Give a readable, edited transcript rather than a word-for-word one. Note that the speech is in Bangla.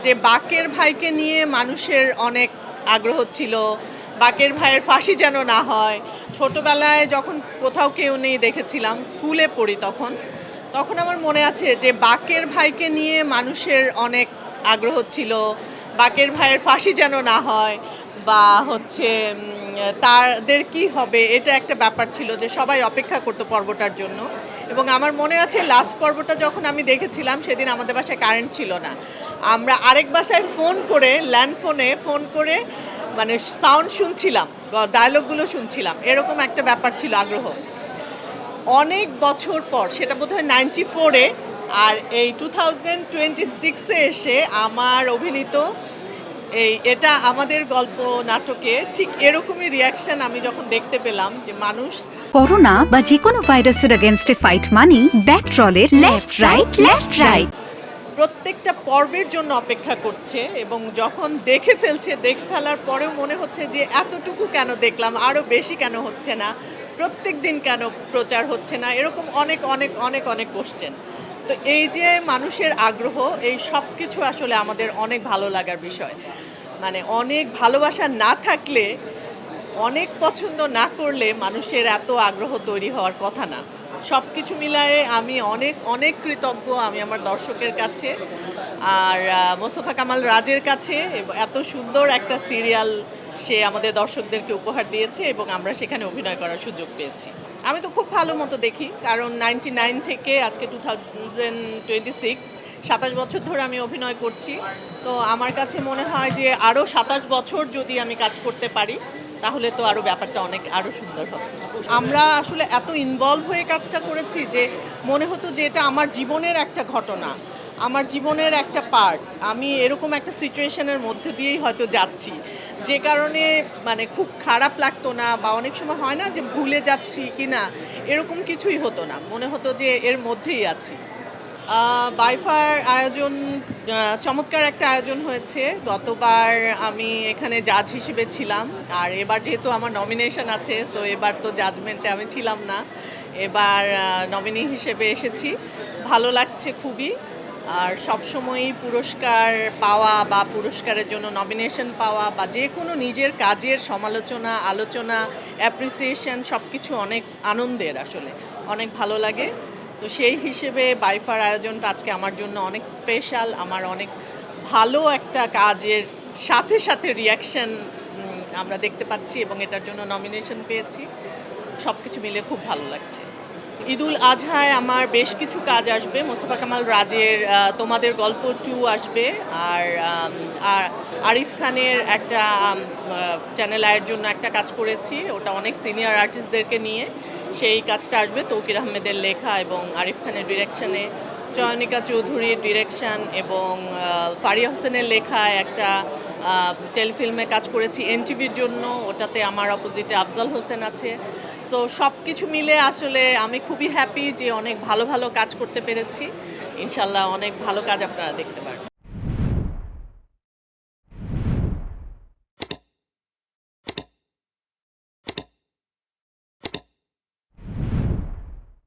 যে বাকের ভাইকে নিয়ে মানুষের অনেক আগ্রহ ছিল। বাকের ভাইয়ের ফাঁসি যেন না হয়। ছোটবেলায় যখন কোথাও কেউ নেই দেখেছিলাম, স্কুলে পড়ি তখন। তখন আমার মনে আছে যে বাকের ভাইকে নিয়ে মানুষের অনেক আগ্রহ ছিল। বাকের ভাইয়ের ফাঁসি যেন না হয় বা হচ্ছে তাদের কি হবে, এটা একটা ব্যাপার ছিল যে সবাই অপেক্ষা করতো পর্বটার জন্য। এবং আমার মনে আছে লাস্ট পর্বটা যখন আমি দেখেছিলাম সেদিন আমাদের বাসায় কারেন্ট ছিল না। আমরা আরেক বাসায় ফোন করে, ল্যান্ড ফোনে ফোন করে মানে সাউন্ড শুনছিলাম, ডায়লগগুলো শুনছিলাম, এরকম একটা ব্যাপার ছিল আগ্রহ। অনেক বছর পর, সেটা বোধহয় 94-এ, আর এই 2026-এ এসে আমার অভিনীত এটা আমাদের গল্প নাটকে ঠিক এরকমই রিয়াকশন আমি যখন দেখতে পেলাম যে মানুষ করোনা বা যে কোনো ভাইরাসের এগেনস্টে ফাইট মানি ব্যাকট্রলের লেফট রাইট প্রত্যেকটা পর্বের জন্য অপেক্ষা করছে এবং যখন দেখে ফেলার পরেও মনে হচ্ছে যে এতটুকু কেন দেখলাম, আরও বেশি কেন হচ্ছে না, প্রত্যেক দিন কেন প্রচার হচ্ছে না, এরকম অনেক অনেক অনেক অনেক কোশ্চেন। তো এই যে মানুষের আগ্রহ, এই সব কিছু আসলে আমাদের অনেক ভালো লাগার বিষয়। মানে অনেক ভালোবাসা না থাকলে, অনেক পছন্দ না করলে মানুষের এত আগ্রহ তৈরি হওয়ার কথা না। সব কিছু মিলায়ে আমি অনেক অনেক কৃতজ্ঞ আমি আমার দর্শকের কাছে, আর মোস্তফা কামাল রাজের কাছে। এত সুন্দর একটা সিরিয়াল সে আমাদের দর্শকদেরকে উপহার দিয়েছে এবং আমরা সেখানে অভিনয় করার সুযোগ পেয়েছি। আমি তো খুব ভালো মতো দেখি, কারণ 99 থেকে আজকে 2026, 27 বছর ধরে আমি অভিনয় করছি। তো আমার কাছে মনে হয় যে আরও 27 বছর যদি আমি কাজ করতে পারি তাহলে তো আরও ব্যাপারটা আরও সুন্দর হবে। আমরা আসলে এত ইনভলভ হয়ে কাজটা করেছি যে মনে হতো যে এটা আমার জীবনের একটা ঘটনা, আমার জীবনের একটা পার্ট। আমি এরকম একটা সিচুয়েশনের মধ্যে দিয়েই হয়তো যাচ্ছি, যে কারণে মানে খুব খারাপ লাগতো না, বা অনেক সময় হয় না যে ভুলে যাচ্ছি কি না, এরকম কিছুই হতো না, মনে হতো যে এর মধ্যেই আছি। বাইফার আয়োজন চমৎকার একটা আয়োজন হয়েছে। গতবার আমি এখানে জাজ হিসেবে ছিলাম, আর এবার যেহেতু আমার নমিনেশন আছে, সো এবার তো জাজমেন্টে আমি ছিলাম না, এবার নমিনি হিসেবে এসেছি। ভালো লাগছে খুবই। আর সবসময়ই পুরস্কার পাওয়া বা পুরস্কারের জন্য নমিনেশন পাওয়া বা যে কোনো নিজের কাজের সমালোচনা, আলোচনা, অ্যাপ্রিসিয়েশন সব কিছু অনেক আনন্দের, আসলে অনেক ভালো লাগে। তো সেই হিসেবে বাইফার আয়োজনটা আজকে আমার জন্য অনেক স্পেশাল। আমার অনেক ভালো একটা কাজের সাথে সাথে রিয়াকশন আমরা দেখতে পাচ্ছি এবং এটার জন্য নমিনেশন পেয়েছি। সব কিছু মিলে খুব ভালো লাগছে। ঈদুল আজহায় আমার বেশ কিছু কাজ আসবে। মোস্তফা কামাল রাজের তোমাদের গল্প 2 আসবে, আর আরিফ খানের একটা চ্যানেল আয়ের জন্য একটা কাজ করেছি, ওটা অনেক সিনিয়র আর্টিস্টদেরকে নিয়ে। সেই কাজটা আসবে তৌকির আহমেদের লেখা এবং আরিফ খানের ডিরেকশনে। চয়নিকা চৌধুরীর ডিরেকশন এবং ফারিয়া হোসেনের লেখা একটা টেলিফিল্মে কাজ করেছি এনটিভির জন্য, ওটাতে আমার অপোজিটে আফজাল হোসেন আছে। সো সব কিছু মিলে আসলে আমি খুবই হ্যাপি যে অনেক ভালো ভালো কাজ করতে পেরেছি। ইনশাল্লাহ অনেক ভালো কাজ আপনারা দেখতে পাবেন।